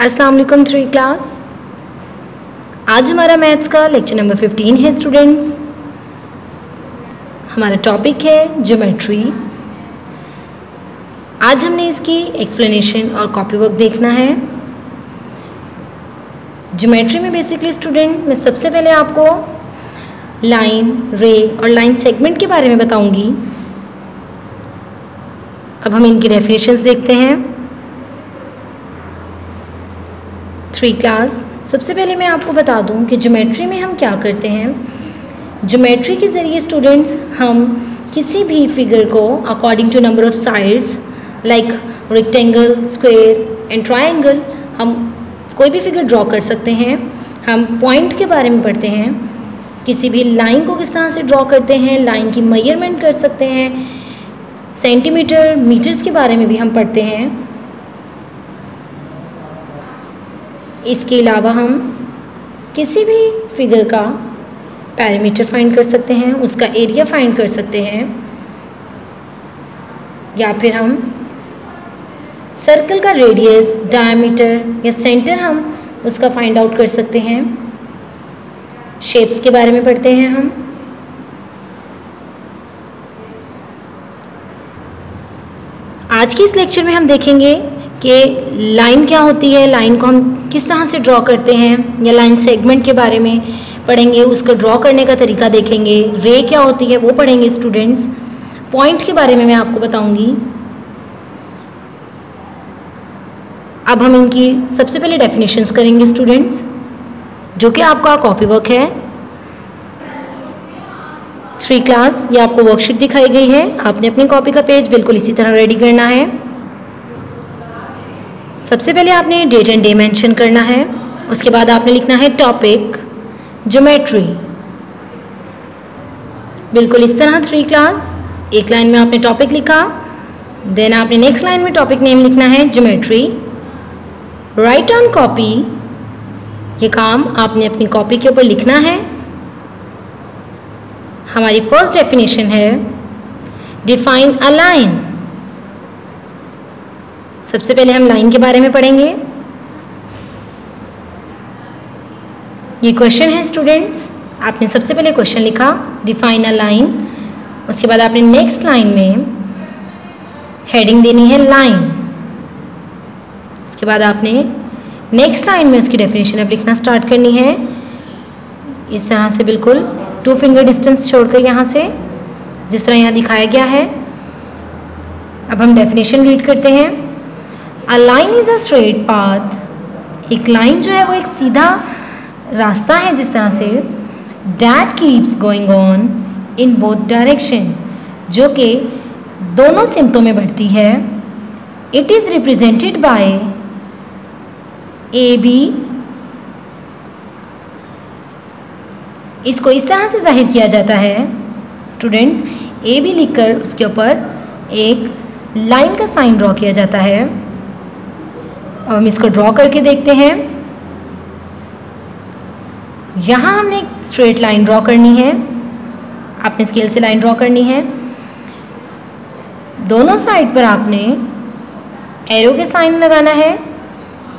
अस्सलाम वालेकुम 3 क्लास। आज हमारा मैथ्स का लेक्चर नंबर 15 है स्टूडेंट्स। हमारा टॉपिक है ज्योमेट्री। आज हमने इसकी एक्सप्लेनेशन और कॉपी वर्क देखना है। ज्योमेट्री में बेसिकली स्टूडेंट मैं सबसे पहले आपको लाइन, रे और लाइन सेगमेंट के बारे में बताऊंगी। अब हम इनकी डेफिनेशंस देखते हैं। 3 क्लास, सबसे पहले मैं आपको बता दूं कि ज्योमेट्री में हम क्या करते हैं। ज्योमेट्री के ज़रिए स्टूडेंट्स हम किसी भी फिगर को according to number of sides like rectangle, square and triangle हम कोई भी फिगर ड्रॉ कर सकते हैं। हम पॉइंट के बारे में पढ़ते हैं, किसी भी लाइन को किस तरह से ड्रॉ करते हैं, लाइन की मेजरमेंट कर सकते हैं, सेंटीमीटर, मीटर्स के बारे में भी हम पढ़ते हैं। इसके अलावा हम किसी भी फिगर का पैरामीटर फाइंड कर सकते हैं, उसका एरिया फाइंड कर सकते हैं, या फिर हम सर्कल का रेडियस, डायमीटर या सेंटर हम उसका फाइंड आउट कर सकते हैं। शेप्स के बारे में पढ़ते हैं हम। आज के इस लेक्चर में हम देखेंगे कि लाइन क्या होती है, लाइन को हम किस तरह से ड्रॉ करते हैं, या लाइन सेगमेंट के बारे में पढ़ेंगे, उसको ड्रॉ करने का तरीका देखेंगे। रे क्या होती है वो पढ़ेंगे स्टूडेंट्स। पॉइंट के बारे में मैं आपको बताऊंगी। अब हम इनकी सबसे पहले डेफिनेशंस करेंगे स्टूडेंट्स, जो कि आपका कॉपी वर्क है। 3 क्लास, ये आपको वर्कशीट दिखाई गई है। आपने अपनी कॉपी का पेज बिल्कुल इसी तरह रेडी करना है। सबसे पहले आपने डेट एंड डे मेंशन करना है। उसके बाद आपने लिखना है टॉपिक ज्योमेट्री, बिल्कुल इस तरह। 3 क्लास, एक लाइन में आपने टॉपिक लिखा, देन आपने नेक्स्ट लाइन में टॉपिक नेम लिखना है ज्योमेट्री। राइट ऑन कॉपी, ये काम आपने अपनी कॉपी के ऊपर लिखना है। हमारी फर्स्ट डेफिनेशन है डिफाइन अ लाइन। सबसे पहले हम लाइन के बारे में पढ़ेंगे। ये क्वेश्चन है स्टूडेंट्स। आपने सबसे पहले क्वेश्चन लिखा डिफाइन अ लाइन। उसके बाद आपने नेक्स्ट लाइन में हेडिंग देनी है लाइन। उसके बाद आपने नेक्स्ट लाइन में उसकी डेफिनेशन अब लिखना स्टार्ट करनी है, इस तरह से बिल्कुल 2 फिंगर डिस्टेंस छोड़कर, यहाँ से जिस तरह यहाँ दिखाया गया है। अब हम डेफिनेशन रीड करते हैं। A line is a straight path. एक लाइन जो है वो एक सीधा रास्ता है, जिस तरह से that keeps going on in both direction, जो कि दोनों सिमतों में बढ़ती है। It is represented by A B. इसको इस तरह से जाहिर किया जाता है स्टूडेंट्स, ए बी लिखकर उसके ऊपर एक लाइन का साइन ड्रॉ किया जाता है। अब हम इसको ड्रॉ करके देखते हैं। यहाँ हमने एक स्ट्रेट लाइन ड्रॉ करनी है, आपने स्केल से लाइन ड्रॉ करनी है। दोनों साइड पर आपने एरो के साइन लगाना है।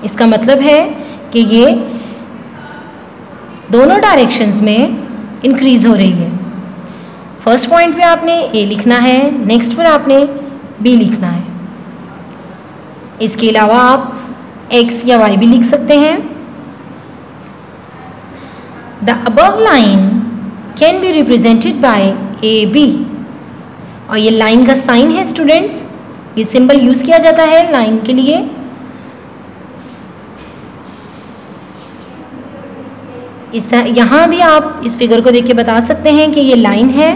इसका मतलब है कि ये दोनों डायरेक्शंस में इंक्रीज हो रही है। फर्स्ट पॉइंट पे आपने ए लिखना है, नेक्स्ट पर आपने बी लिखना है। इसके अलावा आप एक्स या वाई भी लिख सकते हैं। The above line can be represented by A B. और ये लाइन का साइन है स्टूडेंट्स, ये सिंबल यूज किया जाता है लाइन के लिए। यहाँ भी आप इस फिगर को देख के बता सकते हैं कि ये लाइन है,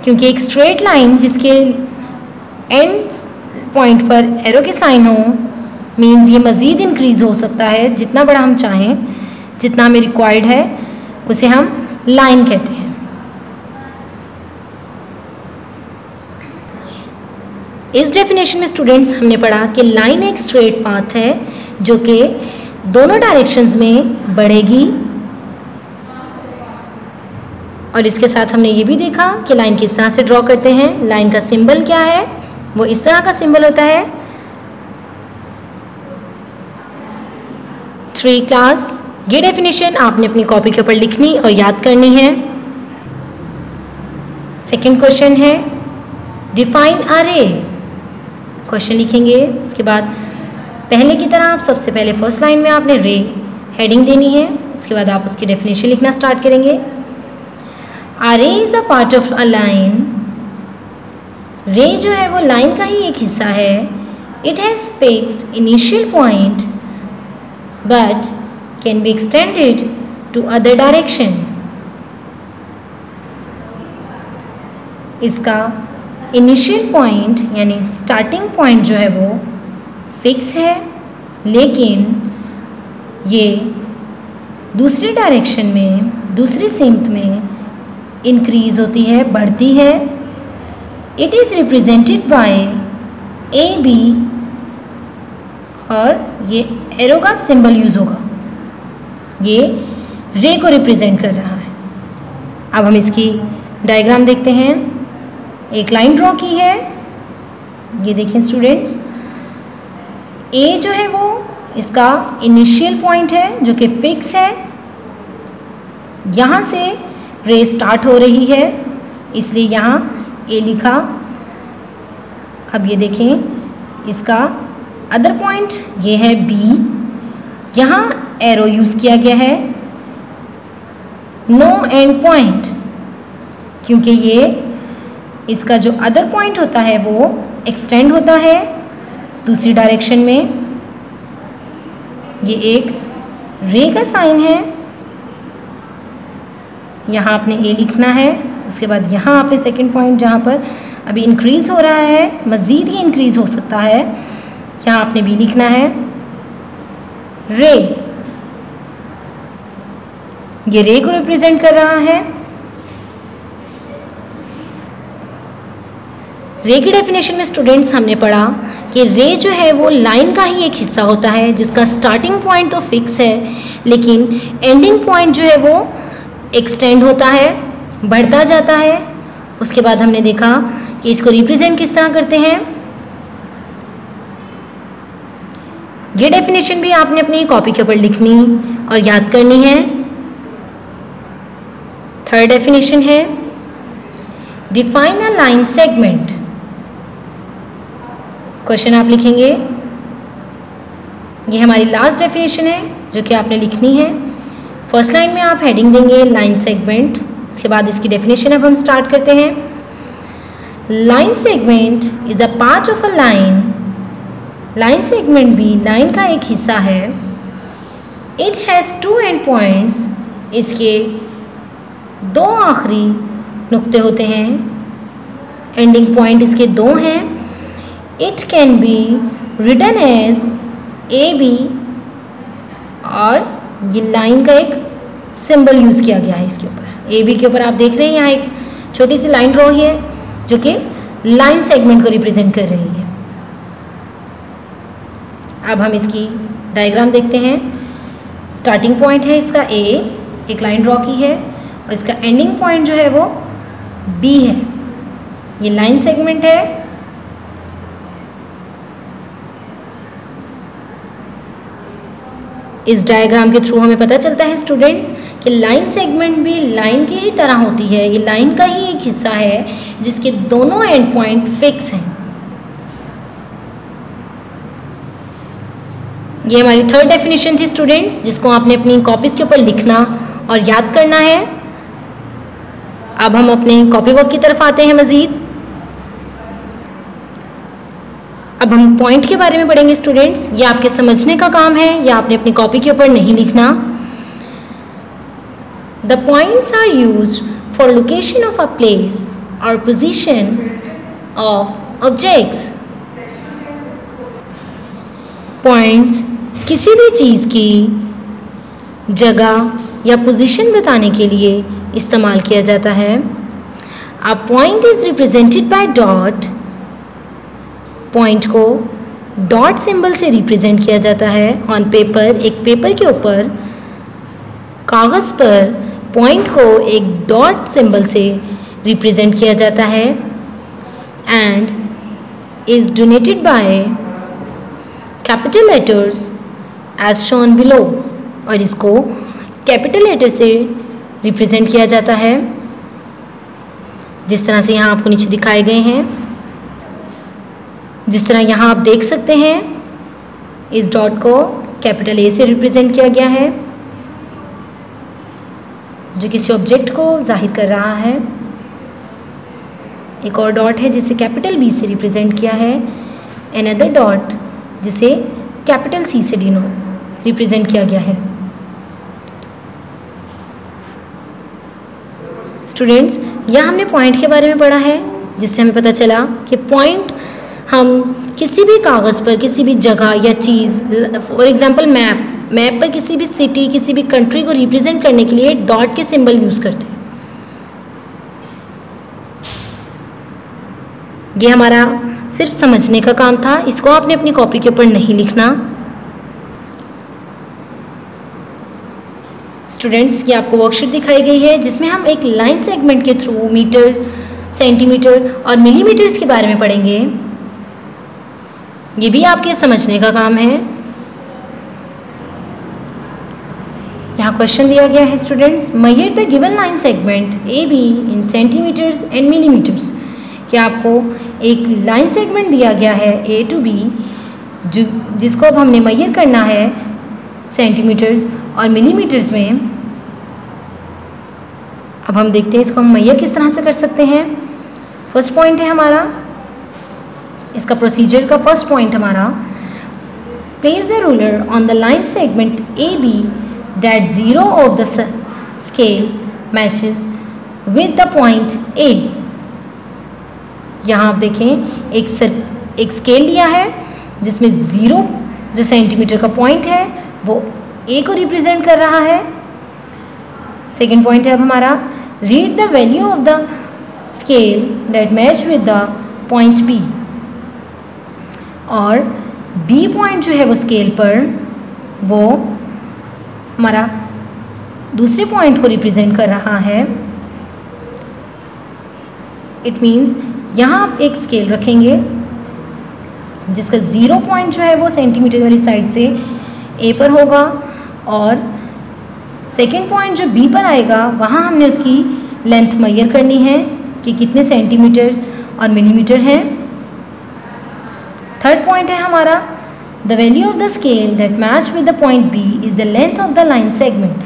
क्योंकि एक स्ट्रेट लाइन जिसके एंड पॉइंट पर एरो के साइन हो मीन्स ये मज़ीद इंक्रीज हो सकता है। जितना बड़ा हम चाहें, जितना हमें रिक्वायर्ड है, उसे हम लाइन कहते हैं। इस डेफिनेशन में स्टूडेंट्स हमने पढ़ा कि लाइन एक स्ट्रेट पाथ है जो कि दोनों डायरेक्शंस में बढ़ेगी। और इसके साथ हमने ये भी देखा कि लाइन किस तरह से ड्रॉ करते हैं। लाइन का सिंबल क्या है, वो इस तरह का सिंबल होता है। 3 क्लास, ये डेफिनेशन आपने अपनी कॉपी के ऊपर लिखनी और याद करनी है। सेकंड क्वेश्चन है डिफाइन अरे। क्वेश्चन लिखेंगे, उसके बाद पहले की तरह आप सबसे पहले फर्स्ट लाइन में आपने रे हेडिंग देनी है, उसके बाद आप उसकी डेफिनेशन लिखना स्टार्ट करेंगे। अरे is a part of a line. रे जो है वो लाइन का ही एक हिस्सा है। It has fixed initial point but can be extended to other direction. इसका इनिशियल पॉइंट यानी स्टार्टिंग पॉइंट जो है वो फिक्स है, लेकिन ये दूसरी डायरेक्शन में, दूसरी सिमत में इंक्रीज होती है, बढ़ती है। It is represented by A B, और ये एरो का सिंबल यूज होगा, ये रे को रिप्रेजेंट कर रहा है। अब हम इसकी डायग्राम देखते हैं। एक लाइन ड्रॉ की है, ये देखें स्टूडेंट्स, ए जो है वो इसका इनिशियल पॉइंट है जो कि फिक्स है। यहाँ से रे स्टार्ट हो रही है, इसलिए यहाँ ए लिखा। अब ये देखें इसका अदर पॉइंट ये है बी, यहाँ एरो यूज़ किया गया है, नो एंड पॉइंट, क्योंकि ये इसका जो अदर पॉइंट होता है वो एक्सटेंड होता है दूसरी डायरेक्शन में। ये एक रे का साइन है, यहाँ आपने ए लिखना है। उसके बाद यहाँ आपने सेकंड पॉइंट जहाँ पर अभी इंक्रीज हो रहा है, मज़ीद ही इंक्रीज हो सकता है, यहाँ आपने बी लिखना है। रे, ये रे को रिप्रेजेंट कर रहा है। रे की डेफिनेशन में स्टूडेंट्स हमने पढ़ा कि रे जो है वो लाइन का ही एक हिस्सा होता है जिसका स्टार्टिंग पॉइंट तो फिक्स है, लेकिन एंडिंग पॉइंट जो है वो एक्सटेंड होता है, बढ़ता जाता है। उसके बाद हमने देखा कि इसको रिप्रेजेंट किस तरह करते हैं। ये डेफिनेशन भी आपने अपनी कॉपी के ऊपर लिखनी और याद करनी है। थर्ड डेफिनेशन है define a line segment. Question आप लिखेंगे, ये हमारी लास्ट डेफिनेशन है जो कि आपने लिखनी है। फर्स्ट लाइन में आप हेडिंग देंगे लाइन सेगमेंट, उसके बाद इसकी डेफिनेशन अब हम स्टार्ट करते हैं। Line segment is a part of a line. Line segment भी लाइन का एक हिस्सा है। It has 2 and points. इसके 2 आखिरी नुक्ते होते हैं, एंडिंग पॉइंट इसके 2 हैं। It can be written as A B, और ये लाइन का एक सिंबल यूज़ किया गया है इसके ऊपर। ए बी के ऊपर आप देख रहे हैं यहाँ एक छोटी सी लाइन ड्रॉ है जो कि लाइन सेगमेंट को रिप्रेजेंट कर रही है। अब हम इसकी डायग्राम देखते हैं। स्टार्टिंग पॉइंट है इसका ए, एक लाइन ड्रॉ की है, और इसका एंडिंग पॉइंट जो है वो बी है। ये लाइन सेगमेंट है। इस डायग्राम के थ्रू हमें पता चलता है स्टूडेंट्स कि लाइन सेगमेंट भी लाइन की ही तरह होती है। ये लाइन का ही एक हिस्सा है जिसके दोनों एंड पॉइंट फिक्स हैं। ये हमारी थर्ड डेफिनेशन थी स्टूडेंट्स, जिसको आपने अपनी कॉपीज के ऊपर लिखना और याद करना है। अब हम अपने कॉपी वर्क की तरफ आते हैं मज़ीद। अब हम पॉइंट के बारे में पढ़ेंगे स्टूडेंट्स। ये आपके समझने का काम है, या आपने अपनी कॉपी के ऊपर नहीं लिखना। The points are used for location of a place और पोजीशन ऑफ ऑब्जेक्ट्स। पॉइंट्स किसी भी चीज़ की जगह या पोजीशन बताने के लिए इस्तेमाल किया जाता है। A point is represented by dot. Point co dot symbol से रिप्रेजेंट किया जाता है ऑन पेपर। एक पेपर के ऊपर कागज़ पर पॉइंट को एक डॉट सिंबल से रिप्रेजेंट किया जाता है। And is denoted by capital letters as shown below, और इसको कैपिटल लेटर से रिप्रेजेंट किया जाता है जिस तरह से यहाँ आपको नीचे दिखाए गए हैं। जिस तरह यहाँ आप देख सकते हैं इस डॉट को कैपिटल ए से रिप्रेजेंट किया गया है जो किसी ऑब्जेक्ट को जाहिर कर रहा है। एक और डॉट है जिसे कैपिटल बी से रिप्रेजेंट किया है, अनदर डॉट जिसे कैपिटल सी से रिप्रेजेंट किया गया है। स्टूडेंट्स, यहाँ हमने पॉइंट के बारे में पढ़ा है जिससे हमें पता चला कि पॉइंट हम किसी भी कागज़ पर किसी भी जगह या चीज़, फॉर एग्जांपल मैप पर किसी भी सिटी किसी भी कंट्री को रिप्रेजेंट करने के लिए डॉट के सिंबल यूज़ करते हैं। ये हमारा सिर्फ समझने का काम था, इसको आपने अपनी कॉपी के ऊपर नहीं लिखना। स्टूडेंट्स, ये आपको वर्कशीट दिखाई गई है जिसमें हम एक लाइन सेगमेंट के थ्रू मीटर, सेंटीमीटर और मिलीमीटर्स के बारे में पढ़ेंगे। ये भी आपके समझने का काम है। यहाँ क्वेश्चन दिया गया है students, measure the given line segment A B in centimetres and millimetres. कि आपको एक लाइन सेगमेंट दिया गया है ए टू बी जिसको अब हमने मेजर करना है सेंटीमीटर्स और मिलीमीटर्स में। अब हम देखते हैं इसको हम मेजर किस तरह से कर सकते हैं। फर्स्ट पॉइंट है हमारा, इसका प्रोसीजर का फर्स्ट पॉइंट हमारा, place the ruler on the line segment A B that zero of the scale matches with the point A. यहाँ आप देखें एक स्केल लिया है जिसमें ज़ीरो जो सेंटीमीटर का पॉइंट है वो ए को रिप्रेजेंट कर रहा है। सेकेंड पॉइंट है अब हमारा, read the value of the scale that match with the point B. और बी पॉइंट जो है वो स्केल पर वो हमारा दूसरे पॉइंट को रिप्रेजेंट कर रहा है। इट मीन्स यहाँ आप एक स्केल रखेंगे जिसका ज़ीरो पॉइंट जो है वो सेंटीमीटर वाली साइड से ए पर होगा और सेकेंड पॉइंट जो बी पर आएगा वहाँ हमने उसकी लेंथ मेजर करनी है कि कितने सेंटीमीटर और मिलीमीटर है। थर्ड पॉइंट है हमारा, the value of the scale that match with the point B is the length of the line segment.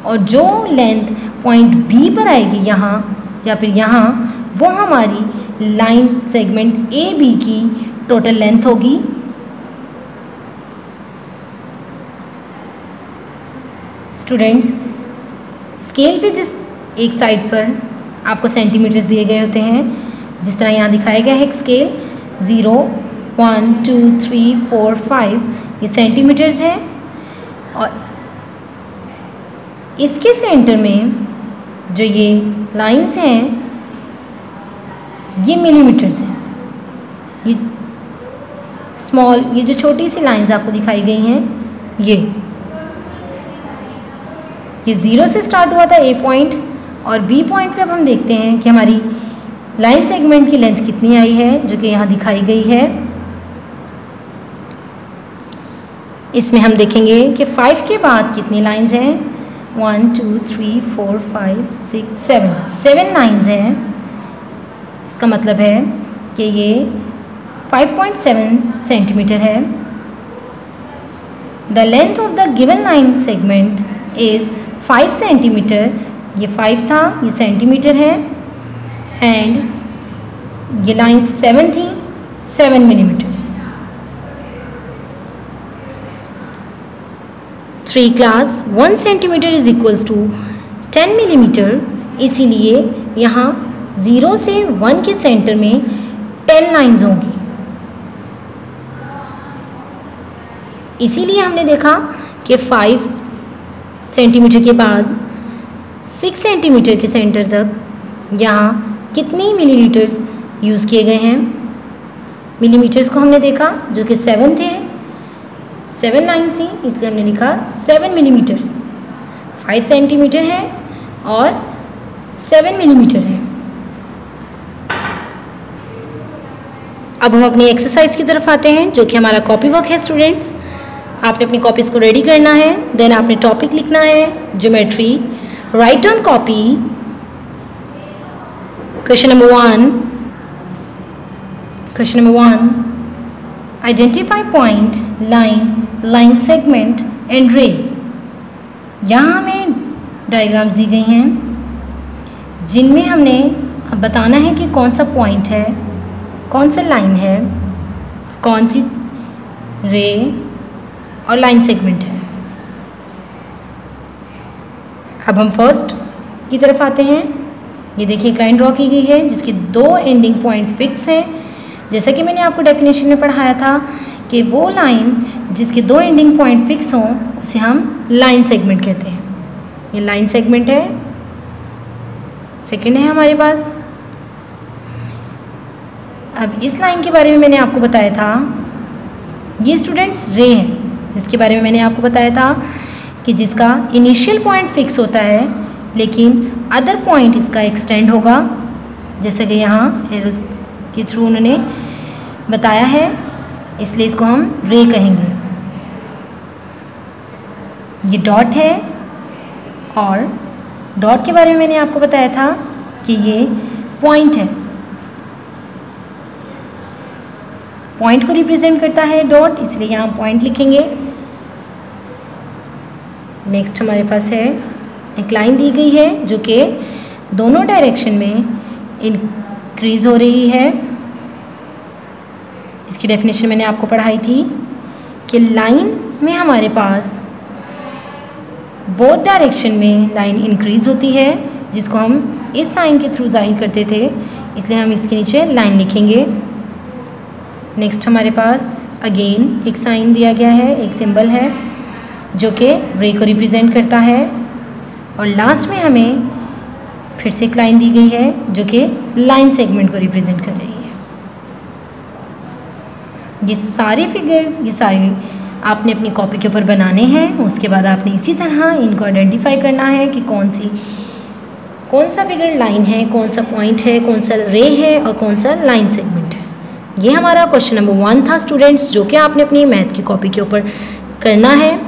और जो लेंथ पॉइंट बी पर आएगी यहाँ या फिर यहाँ, वो हमारी लाइन सेगमेंट ए बी की टोटल लेंथ होगी। स्टूडेंट्स, स्केल पे जिस एक साइड पर आपको सेंटीमीटर्स दिए गए होते हैं, जिस तरह यहाँ दिखाया गया है एक स्केल 0, 1, 2, 3, 4, 5 ये सेंटीमीटर्स हैं और इसके सेंटर में जो ये लाइंस हैं ये मिलीमीटर्स हैं। ये स्मॉल, ये जो छोटी सी लाइंस आपको दिखाई गई हैं ये 0 से स्टार्ट हुआ था ए पॉइंट और बी पॉइंट पे अब हम देखते हैं कि हमारी लाइन सेगमेंट की लेंथ कितनी आई है जो कि यहाँ दिखाई गई है। इसमें हम देखेंगे कि 5 के बाद कितनी लाइंस हैं, 1, 2, 3, 4, 5, 6, 7 लाइंस हैं। इसका मतलब है कि ये 5.7 सेंटीमीटर है। The length of the given line segment is 5 centimetre. ये 5 था, ये सेंटीमीटर है एंड ये लाइन 7 थी, 7 millimetres. 3 class 1 centimetre is equals to 10 millimetre. इसीलिए यहाँ 0 से 1 के सेंटर में 10 लाइंस होंगी। इसीलिए हमने देखा कि 5 सेंटीमीटर के बाद 6 सेंटीमीटर के सेंटर तक यहाँ कितनी मिलीलीटर्स यूज़ किए गए हैं। मिलीमीटर्स को हमने देखा जो कि 7 थे, 7 लाइन्स थी, इसलिए हमने लिखा 7 मिलीमीटर्स। 5 सेंटीमीटर है और 7 मिलीमीटर है। अब हम अपनी एक्सरसाइज की तरफ आते हैं, जो कि हमारा कॉपी वर्क है स्टूडेंट्स। आपने अपनी कॉपीज़ को रेडी करना है, देन आपने टॉपिक लिखना है geometry, right on copy. Question number 1, identify point, line segment and रे। यहाँ हमें डायग्राम्स दी गई हैं जिनमें हमने अब बताना है कि कौन सा पॉइंट है, कौन सा लाइन है, कौन सी रे और लाइन सेगमेंट है। अब हम फर्स्ट की तरफ आते हैं। ये देखिए एक लाइन ड्रॉ की गई है जिसके 2 एंडिंग पॉइंट फिक्स हैं। जैसा कि मैंने आपको डेफिनेशन में पढ़ाया था कि वो लाइन जिसके 2 एंडिंग पॉइंट फिक्स हों उसे हम लाइन सेगमेंट कहते हैं। ये लाइन सेगमेंट है। सेकंड है हमारे पास, अब इस लाइन के बारे में मैंने आपको बताया था, ये स्टूडेंट्स रे है, जिसके बारे में मैंने आपको बताया था कि जिसका इनिशियल पॉइंट फिक्स होता है लेकिन अदर पॉइंट इसका एक्सटेंड होगा, जैसे कि यहाँ एरोस के थ्रू उन्होंने बताया है, इसलिए इसको हम रे कहेंगे। ये डॉट है और डॉट के बारे में मैंने आपको बताया था कि ये पॉइंट है, पॉइंट को रिप्रेजेंट करता है डॉट, इसलिए यहाँ पॉइंट लिखेंगे। नेक्स्ट हमारे पास है एक लाइन दी गई है जो कि दोनों डायरेक्शन में इंक्रीज हो रही है। इसकी डेफिनेशन मैंने आपको पढ़ाई थी कि लाइन में हमारे पास बोथ डायरेक्शन में लाइन इंक्रीज होती है, जिसको हम इस साइन के थ्रू जाहिर करते थे, इसलिए हम इसके नीचे लाइन लिखेंगे। नेक्स्ट हमारे पास अगेन एक साइन दिया गया है, एक सिंबल है जो कि रे को रिप्रेजेंट करता है, और लास्ट में हमें फिर से एक लाइन दी गई है जो कि लाइन सेगमेंट को रिप्रेजेंट कर रही है। ये सारे फिगर्स, ये सारे आपने अपनी कॉपी के ऊपर बनाने हैं। उसके बाद आपने इसी तरह इनको आइडेंटिफाई करना है कि कौन सा फिगर लाइन है, कौन सा पॉइंट है, कौन सा रे है और कौन सा लाइन सेगमेंट है। ये हमारा क्वेश्चन नंबर 1 था स्टूडेंट्स, जो कि आपने अपनी मैथ की कॉपी के ऊपर करना है।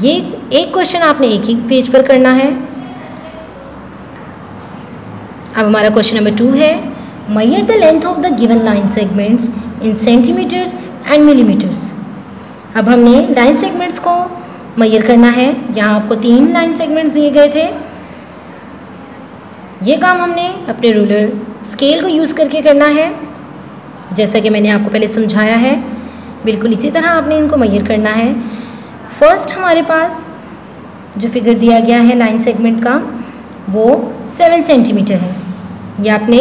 ये एक क्वेश्चन आपने एक ही पेज पर करना है। अब हमारा क्वेश्चन नंबर 2 है, measure the length of the given line segments in centimetres and millimetres. अब हमने लाइन सेगमेंट्स को मेजर करना है। यहाँ आपको 3 लाइन सेगमेंट्स दिए गए थे। ये काम हमने अपने रूलर स्केल को यूज़ करके करना है, जैसा कि मैंने आपको पहले समझाया है। बिल्कुल इसी तरह आपने इनको मेजर करना है। फर्स्ट हमारे पास जो फिगर दिया गया है लाइन सेगमेंट का वो 7 सेंटीमीटर है। ये आपने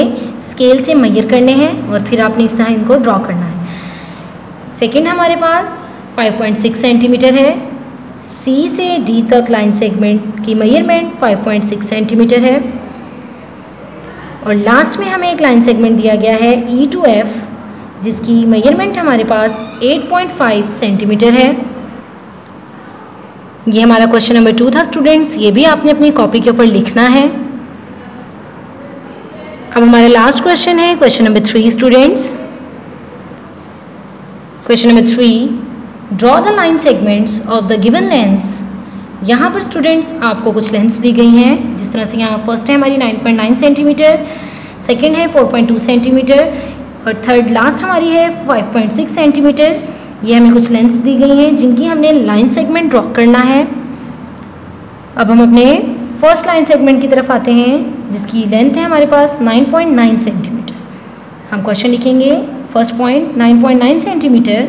स्केल से मेजर करने हैं और फिर आपने इस तरह इनको ड्रॉ करना है। सेकंड हमारे पास 5.6 सेंटीमीटर है। सी से डी तक लाइन सेगमेंट की मेजरमेंट 5.6 सेंटीमीटर है। और लास्ट में हमें एक लाइन सेगमेंट दिया गया है ई टू एफ, जिसकी मेजरमेंट हमारे पास 8.5 सेंटीमीटर है। ये हमारा क्वेश्चन नंबर 2 था स्टूडेंट्स। ये भी आपने अपनी कॉपी के ऊपर लिखना है। अब हमारा लास्ट क्वेश्चन है question number 3 students. Question number 3, draw the line segments of the given lengths. यहाँ पर स्टूडेंट्स आपको कुछ लेंथ्स दी गई हैं, जिस तरह से यहाँ फर्स्ट है हमारी 9.9 सेंटीमीटर, सेकेंड है 4.2 सेंटीमीटर और थर्ड लास्ट हमारी है 5.6 सेंटीमीटर। ये हमें कुछ लेंथ्स दी गई हैं जिनकी हमने लाइन सेगमेंट ड्रॉ करना है। अब हम अपने फर्स्ट लाइन सेगमेंट की तरफ आते हैं, जिसकी लेंथ है हमारे पास 9.9 सेंटीमीटर। हम क्वेश्चन लिखेंगे फर्स्ट पॉइंट 9.9 सेंटीमीटर।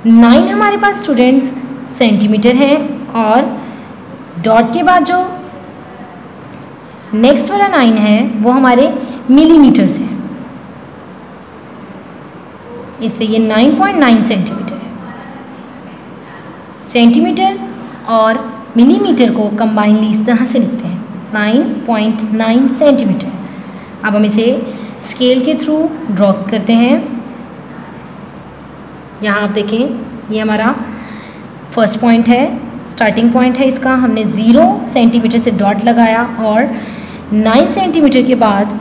9 हमारे पास स्टूडेंट्स सेंटीमीटर है और डॉट के बाद जो नेक्स्ट वाला 9 है वो हमारे मिलीमीटर से है, इससे ये 9.9 सेंटीमीटर है। सेंटीमीटर और मिलीमीटर को कंबाइनली इस तरह से लिखते हैं 9.9 सेंटीमीटर। अब हम इसे स्केल के थ्रू ड्रॉ करते हैं। यहाँ आप देखें ये हमारा फर्स्ट पॉइंट है, स्टार्टिंग पॉइंट है इसका। हमने 0 सेंटीमीटर से डॉट लगाया और 9 सेंटीमीटर के बाद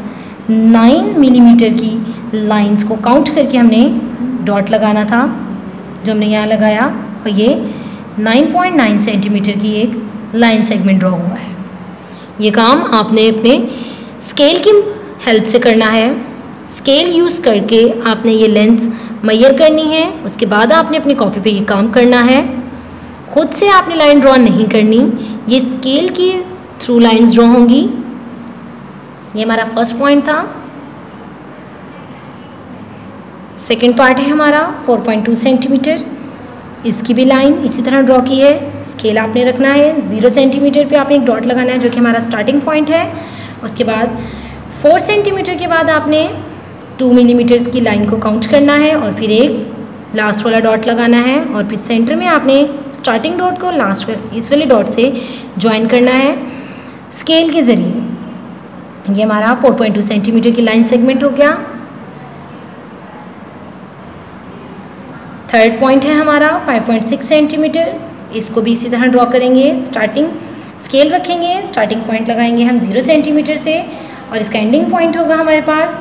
9 मिलीमीटर की लाइंस को काउंट करके हमने डॉट लगाना था, जो हमने यहाँ लगाया, और ये 9.9 सेंटीमीटर की एक लाइन सेगमेंट ड्रॉ हुआ है। ये काम आपने अपने स्केल की हेल्प से करना है। स्केल यूज़ करके आपने ये लेंथ मेजर करनी है। उसके बाद आपने अपनी कॉपी पे ये काम करना है। खुद से आपने लाइन ड्रॉ नहीं करनी, ये स्केल की थ्रू लाइंस ड्रॉ होंगी। ये हमारा फर्स्ट पॉइंट था। सेकंड पार्ट है हमारा 4.2 सेंटीमीटर, इसकी भी लाइन इसी तरह ड्रॉ की है। स्केल आपने रखना है, 0 सेंटीमीटर पे आपने एक डॉट लगाना है जो कि हमारा स्टार्टिंग पॉइंट है। उसके बाद 4 सेंटीमीटर के बाद आपने 2 मिलीमीटर्स की लाइन को काउंट करना है और फिर एक लास्ट वाला डॉट लगाना है, और फिर सेंटर में आपने स्टार्टिंग डॉट को लास्ट इस वाले डॉट से ज्वाइन करना है स्केल के ज़रिए। ये हमारा 4.2 सेंटीमीटर की लाइन सेगमेंट हो गया। थर्ड पॉइंट है हमारा 5.6 सेंटीमीटर, इसको भी इसी तरह ड्रॉ करेंगे। स्टार्टिंग स्केल रखेंगे, स्टार्टिंग पॉइंट लगाएंगे हम 0 सेंटीमीटर से, और इसका एंडिंग पॉइंट होगा हमारे पास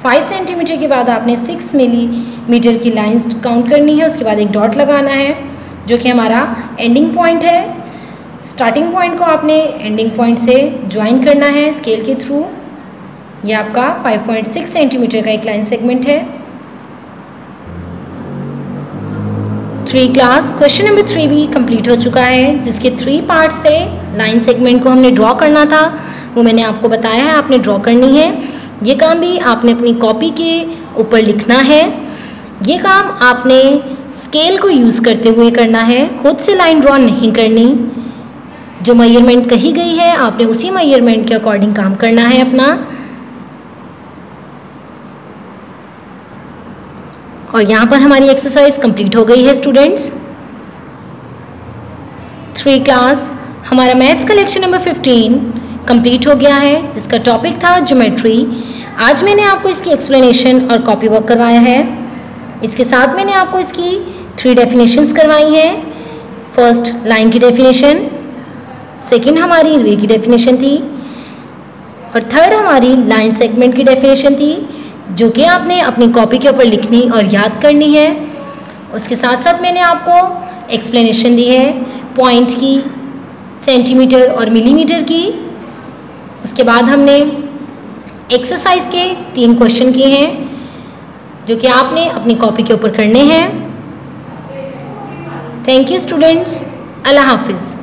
5 सेंटीमीटर के बाद आपने 6 मिलीमीटर की लाइंस काउंट करनी है। उसके बाद एक डॉट लगाना है जो कि हमारा एंडिंग पॉइंट है। स्टार्टिंग पॉइंट को आपने एंडिंग पॉइंट से ज्वाइन करना है स्केल के थ्रू। ये आपका 5.6 सेंटीमीटर का एक लाइन सेगमेंट है। 3 क्लास क्वेश्चन नंबर 3 भी कंप्लीट हो चुका है, जिसके 3 पार्ट से लाइन सेगमेंट को हमने ड्रॉ करना था, वो मैंने आपको बताया है आपने ड्रॉ करनी है। ये काम भी आपने अपनी कॉपी के ऊपर लिखना है। ये काम आपने स्केल को यूज़ करते हुए करना है, खुद से लाइन ड्रॉ नहीं करनी। जो मेजरमेंट कही गई है आपने उसी मेजरमेंट के अकॉर्डिंग काम करना है अपना। और यहाँ पर हमारी एक्सरसाइज कंप्लीट हो गई है स्टूडेंट्स। 3 क्लास हमारा मैथ्स का लेक्चर नंबर 15 कंप्लीट हो गया है, जिसका टॉपिक था ज्योमेट्री। आज मैंने आपको इसकी एक्सप्लेनेशन और कॉपी वर्क करवाया है। इसके साथ मैंने आपको इसकी 3 डेफिनेशंस करवाई हैं। फर्स्ट लाइन की डेफिनेशन, सेकंड हमारी रे की डेफिनेशन थी, और थर्ड हमारी लाइन सेगमेंट की डेफिनेशन थी, जो कि आपने अपनी कॉपी के ऊपर लिखनी और याद करनी है। उसके साथ साथ मैंने आपको एक्सप्लेनेशन दी है पॉइंट की, सेंटीमीटर और मिलीमीटर की। उसके बाद हमने एक्सरसाइज के 3 क्वेश्चन किए हैं, जो कि आपने अपनी कॉपी के ऊपर करने हैं। थैंक यू स्टूडेंट्स, अल्लाह हाफिज़।